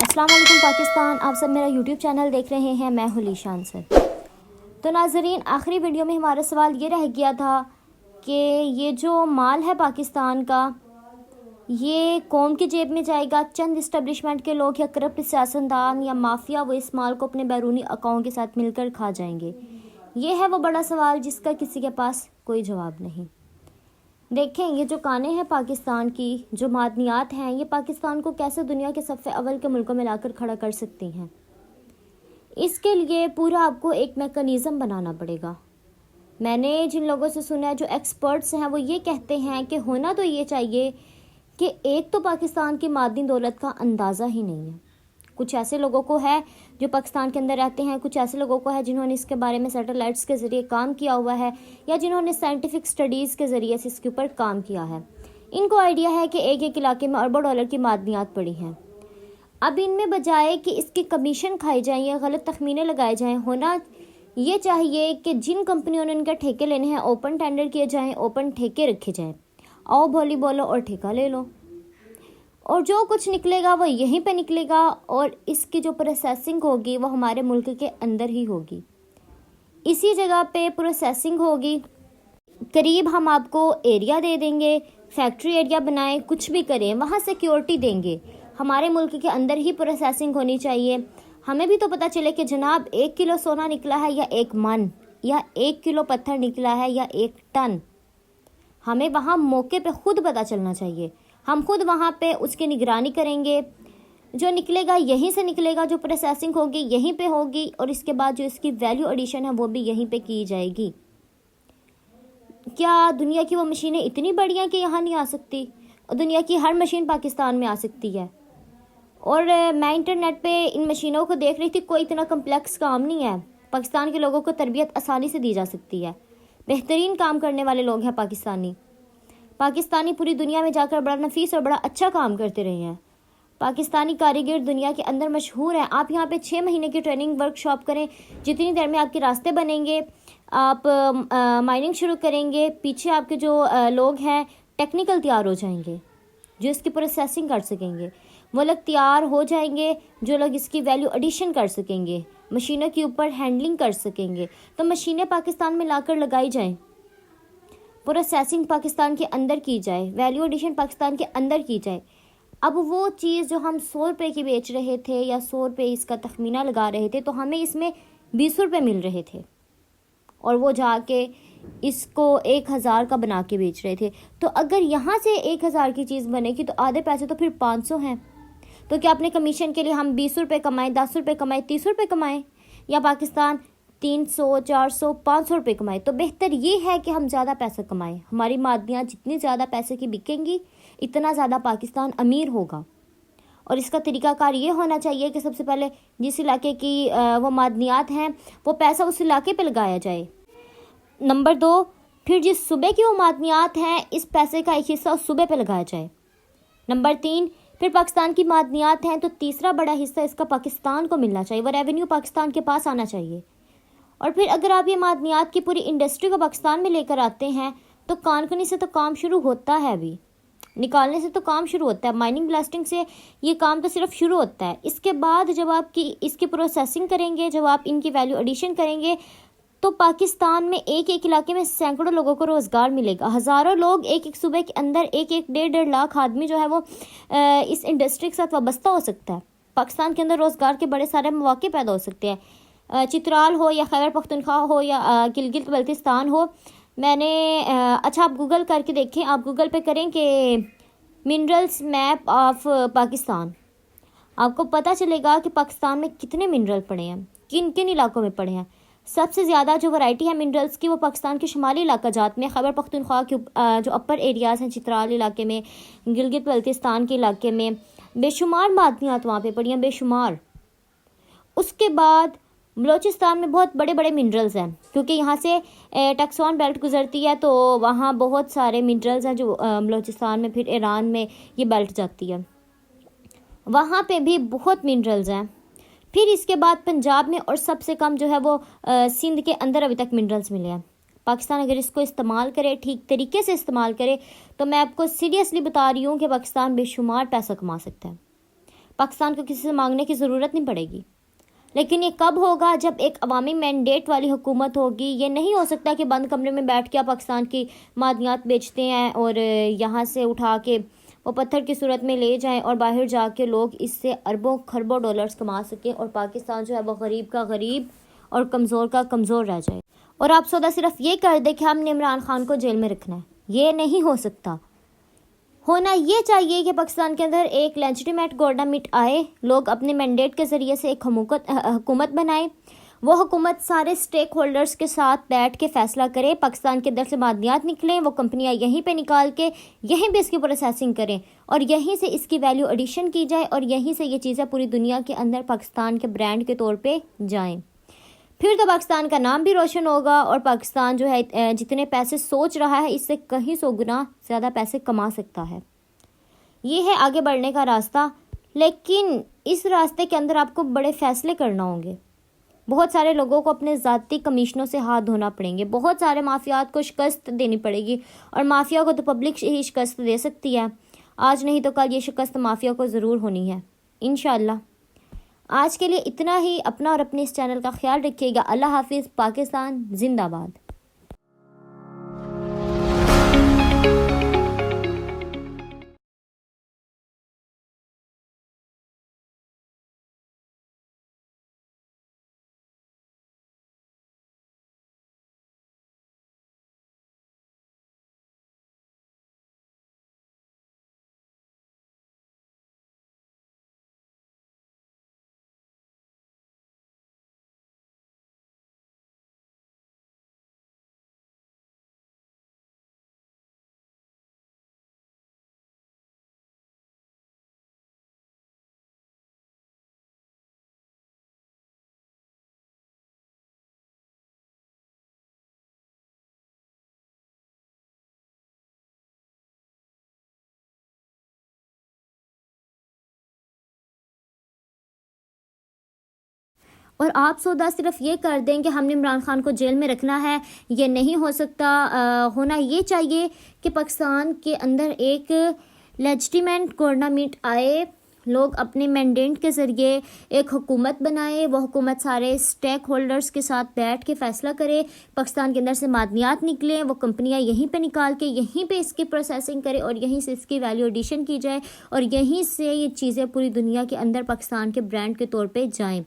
السلام علیکم پاکستان، آپ سب میرا یوٹیوب چینل دیکھ رہے ہیں، میں ہوں لیشان سر۔ تو ناظرین، آخری ویڈیو میں ہمارا سوال یہ رہ گیا تھا کہ یہ جو مال ہے پاکستان کا، یہ قوم کی جیب میں جائے گا؟ چند اسٹیبلشمنٹ کے لوگ یا کرپٹ سیاستدان یا مافیا وہ اس مال کو اپنے بیرونی اکاؤنٹ کے ساتھ مل کر کھا جائیں گے؟ یہ ہے وہ بڑا سوال جس کا کسی کے پاس کوئی جواب نہیں۔ دیکھیں، یہ جو کانیں ہیں پاکستان کی، جو معدنیات ہیں، یہ پاکستان کو کیسے دنیا کے صف اول کے ملکوں میں لا کر کھڑا کر سکتی ہیں۔ اس کے لیے پورا آپ کو ایک میکانزم بنانا پڑے گا۔ میں نے جن لوگوں سے سنا ہے، جو ایکسپرٹس ہیں، وہ یہ کہتے ہیں کہ ہونا تو یہ چاہیے کہ ایک تو پاکستان کی معدنی دولت کا اندازہ ہی نہیں ہے۔ کچھ ایسے لوگوں کو ہے جو پاکستان کے اندر رہتے ہیں، کچھ ایسے لوگوں کو ہے جنہوں نے اس کے بارے میں سیٹلائٹس کے ذریعے کام کیا ہوا ہے، یا جنہوں نے سائنٹیفک سٹڈیز کے ذریعے سے اس کے اوپر کام کیا ہے۔ ان کو آئیڈیا ہے کہ ایک علاقے میں اربوں ڈالر کی معدنیات پڑی ہیں۔ اب ان میں بجائے کہ اس کی کمیشن کھائی جائیں یا غلط تخمینے لگائے جائیں، ہونا یہ چاہیے کہ جن کمپنیوں نے ان کے ٹھیکے لینے ہیں، اوپن ٹینڈر کیے جائیں، اوپن ٹھیکے رکھے جائیں، آؤ بولی بولو اور ٹھیکہ لے لو، اور جو کچھ نکلے گا وہ یہیں پہ نکلے گا، اور اس کی جو پروسیسنگ ہوگی وہ ہمارے ملک کے اندر ہی ہوگی، اسی جگہ پہ پروسیسنگ ہوگی۔ قریب ہم آپ کو ایریا دے دیں گے، فیکٹری ایریا بنائیں، کچھ بھی کریں، وہاں سیکیورٹی دیں گے۔ ہمارے ملک کے اندر ہی پروسیسنگ ہونی چاہیے۔ ہمیں بھی تو پتہ چلے کہ جناب 1 کلو سونا نکلا ہے یا 1 من، یا 1 کلو پتھر نکلا ہے یا 1 ٹن۔ ہمیں وہاں موقع پہ خود پتہ چلنا چاہیے۔ ہم خود وہاں پہ اس کی نگرانی کریں گے، جو نکلے گا یہیں سے نکلے گا، جو پروسیسنگ ہوگی یہیں پہ ہوگی، اور اس کے بعد جو اس کی ویلیو ایڈیشن ہے وہ بھی یہیں پہ کی جائے گی۔ کیا دنیا کی وہ مشینیں اتنی بڑی ہیں کہ یہاں نہیں آ سکتی؟ اور دنیا کی ہر مشین پاکستان میں آ سکتی ہے۔ اور میں انٹرنیٹ پہ ان مشینوں کو دیکھ رہی تھی، کوئی اتنا کمپلیکس کام نہیں ہے۔ پاکستان کے لوگوں کو تربیت آسانی سے دی جا سکتی ہے۔ بہترین کام کرنے والے لوگ ہیں پاکستانی پوری دنیا میں جا کر بڑا نفیس اور بڑا اچھا کام کرتے رہے ہیں۔ پاکستانی کاریگر دنیا کے اندر مشہور ہیں۔ آپ یہاں پہ 6 مہینے کی ٹریننگ ورک شاپ کریں، جتنی دیر میں آپ کے راستے بنیں گے، آپ مائننگ شروع کریں گے، پیچھے آپ کے جو لوگ ہیں ٹیکنیکل تیار ہو جائیں گے، جو اس کی پروسیسنگ کر سکیں گے۔ وہ لوگ تیار ہو جائیں گے جو لوگ اس کی ویلیو ایڈیشن کر سکیں گے، مشینوں کے اوپر ہینڈلنگ کر سکیں گے۔ تو مشینیں پاکستان میں لا کر لگائی جائیں، پروسیسنگ پاکستان کے اندر کی جائے، ویلیو ایڈیشن پاکستان کے اندر کی جائے۔ اب وہ چیز جو ہم 100 روپے کی بیچ رہے تھے یا 100 روپے اس کا تخمینہ لگا رہے تھے، تو ہمیں اس میں 20 روپے مل رہے تھے، اور وہ جا کے اس کو 1000 کا بنا کے بیچ رہے تھے۔ تو اگر یہاں سے 1000 کی چیز بنے گی تو آدھے پیسے تو پھر 500 ہیں۔ تو کیا اپنے کمیشن کے لیے ہم 20 روپے کمائیں، 10 روپے کمائیں، 30 روپے کمائیں، یا پاکستان 300، 400، 500 روپے کمائے؟ تو بہتر یہ ہے کہ ہم زیادہ پیسہ کمائیں۔ ہماری معدنیات جتنی زیادہ پیسے کی بکیں گی، اتنا زیادہ پاکستان امیر ہوگا۔ اور اس کا طریقہ کار یہ ہونا چاہیے کہ سب سے پہلے جس علاقے کی وہ معدنیات ہیں، وہ پیسہ اس علاقے پہ لگایا جائے۔ نمبر 2، پھر جس صوبے کی وہ معدنیات ہیں، اس پیسے کا ایک حصہ اس صوبے پہ لگایا جائے۔ نمبر 3، پھر پاکستان کی معدنیات ہیں تو تیسرا بڑا حصہ اس کا پاکستان کو ملنا چاہیے، وہ ریونیو پاکستان کے پاس آنا چاہیے۔ اور پھر اگر آپ یہ معدنیات کی پوری انڈسٹری کو پاکستان میں لے کر آتے ہیں، تو کانکنی سے تو کام شروع ہوتا ہے، ابھی نکالنے سے تو کام شروع ہوتا ہے، مائننگ بلاسٹنگ سے یہ کام تو صرف شروع ہوتا ہے۔ اس کے بعد جب آپ اس کی پروسیسنگ کریں گے، جب آپ ان کی ویلیو ایڈیشن کریں گے، تو پاکستان میں ایک علاقے میں سینکڑوں لوگوں کو روزگار ملے گا۔ ہزاروں لوگ ایک صوبے کے اندر، 1.5 لاکھ آدمی جو ہے وہ اس انڈسٹری کے ساتھ وابستہ ہو سکتا ہے۔ پاکستان کے اندر روزگار کے بڑے سارے مواقع پیدا ہو سکتے ہیں، چترال ہو یا خیبر پختونخوا ہو یا گلگت بلتستان ہو۔ میں نے اچھا، آپ گوگل کر کے دیکھیں، آپ گوگل پہ کریں کہ منرلز میپ آف پاکستان، آپ کو پتہ چلے گا کہ پاکستان میں کتنے منرل پڑے ہیں، کن کن علاقوں میں پڑے ہیں۔ سب سے زیادہ جو ورائٹی ہے منرلز کی، وہ پاکستان کے شمالی علاقہ جات میں، خیبر پختونخوا کے جو اپر ایریاز ہیں، چترال علاقے میں، گلگت بلتستان کے علاقے میں بے شمار معدنیات وہاں پہ پڑی ہیں، بے شمار۔ اس کے بعد بلوچستان میں بہت بڑے بڑے منرلز ہیں، کیونکہ یہاں سے ٹیکسون بیلٹ گزرتی ہے، تو وہاں بہت سارے منرلز ہیں جو بلوچستان میں، پھر ایران میں یہ بیلٹ جاتی ہے، وہاں پہ بھی بہت منرلز ہیں۔ پھر اس کے بعد پنجاب میں، اور سب سے کم جو ہے وہ سندھ کے اندر ابھی تک منرلز ملے ہیں۔ پاکستان اگر اس کو استعمال کرے، ٹھیک طریقے سے استعمال کرے، تو میں آپ کو سیریسلی بتا رہی ہوں کہ پاکستان بے شمار پیسہ کما سکتا ہے۔ پاکستان کو کسی سے مانگنے کی ضرورت نہیں پڑے گی. لیکن یہ کب ہوگا؟ جب ایک عوامی مینڈیٹ والی حکومت ہوگی. یہ نہیں ہو سکتا کہ بند کمرے میں بیٹھ کے آپ پاکستان کی معدنیات بیچتے ہیں اور یہاں سے اٹھا کے وہ پتھر کی صورت میں لے جائیں اور باہر جا کے لوگ اس سے اربوں خربوں ڈالرز کما سکیں اور پاکستان جو ہے وہ غریب کا غریب اور کمزور کا کمزور رہ جائے. اور آپ سودا صرف یہ کر دیں کہ ہم نے عمران خان کو جیل میں رکھنا ہے. یہ نہیں ہو سکتا. ہونا یہ چاہیے کہ پاکستان کے اندر ایک لیجٹیمیٹ گورنمنٹ آئے, لوگ اپنے مینڈیٹ کے ذریعے سے ایک حکومت بنائے. وہ حکومت سارے سٹیک ہولڈرز کے ساتھ بیٹھ کے فیصلہ کرے, پاکستان کے اندر سے معدنیات نکلیں, وہ کمپنیاں یہیں پہ نکال کے یہیں پہ اس کی پروسیسنگ کریں اور یہیں سے اس کی ویلیو ایڈیشن کی جائے اور یہیں سے یہ چیزیں پوری دنیا کے اندر پاکستان کے برانڈ کے طور پہ جائیں. پھر تو پاکستان کا نام بھی روشن ہوگا اور پاکستان جو ہے جتنے پیسے سوچ رہا ہے اس سے کہیں 100 گنا زیادہ پیسے کما سکتا ہے. یہ ہے آگے بڑھنے کا راستہ. لیکن اس راستے کے اندر آپ کو بڑے فیصلے کرنا ہوں گے. بہت سارے لوگوں کو اپنے ذاتی کمیشنوں سے ہاتھ دھونا پڑیں گے. بہت سارے مافیات کو شکست دینی پڑے گی اور مافیا کو تو پبلک ہی شکست دے سکتی ہے. آج نہیں تو کل یہ شکست مافیا کو ضرور ہونی ہے انشاءاللہ. آج کے لیے اتنا ہی. اپنا اور اپنے اس چینل کا خیال رکھیے گا. اللہ حافظ. پاکستان زندہ باد. اور آپ سودا صرف یہ کر دیں کہ ہم نے عمران خان کو جیل میں رکھنا ہے. یہ نہیں ہو سکتا. ہونا یہ چاہیے کہ پاکستان کے اندر ایک لیجٹیمیٹ گورنمنٹ آئے, لوگ اپنے مینڈیٹ کے ذریعے ایک حکومت بنائے. وہ حکومت سارے سٹیک ہولڈرز کے ساتھ بیٹھ کے فیصلہ کرے, پاکستان کے اندر سے معدنیات نکلیں, وہ کمپنیاں یہیں پہ نکال کے یہیں پہ اس کی پروسیسنگ کرے اور یہیں سے اس کی ویلیو ایڈیشن کی جائے اور یہیں سے یہ چیزیں پوری دنیا کے اندر پاکستان کے برانڈ کے طور پہ جائیں.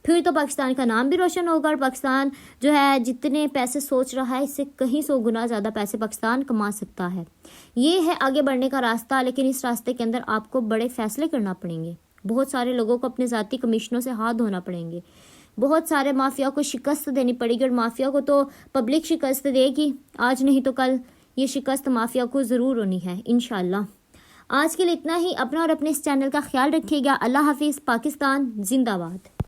پھر تو پاکستان کا نام بھی روشن ہوگا اور پاکستان جو ہے جتنے پیسے سوچ رہا ہے اس سے کہیں 100 گنا زیادہ پیسے پاکستان کما سکتا ہے. یہ ہے آگے بڑھنے کا راستہ. لیکن اس راستے کے اندر آپ کو بڑے فیصلے کرنا پڑیں گے. بہت سارے لوگوں کو اپنے ذاتی کمیشنوں سے ہاتھ دھونا پڑیں گے. بہت سارے مافیا کو شکست دینی پڑے گی اور مافیا کو تو پبلک شکست دے گی. آج نہیں تو کل یہ شکست مافیا کو ضرور ہونی ہے انشاءاللہ. آج کے لیے اتنا ہی. اپنا اور اپنے اس چینل کا خیال رکھیے گا. اللہ حافظ. پاکستان زندہ باد.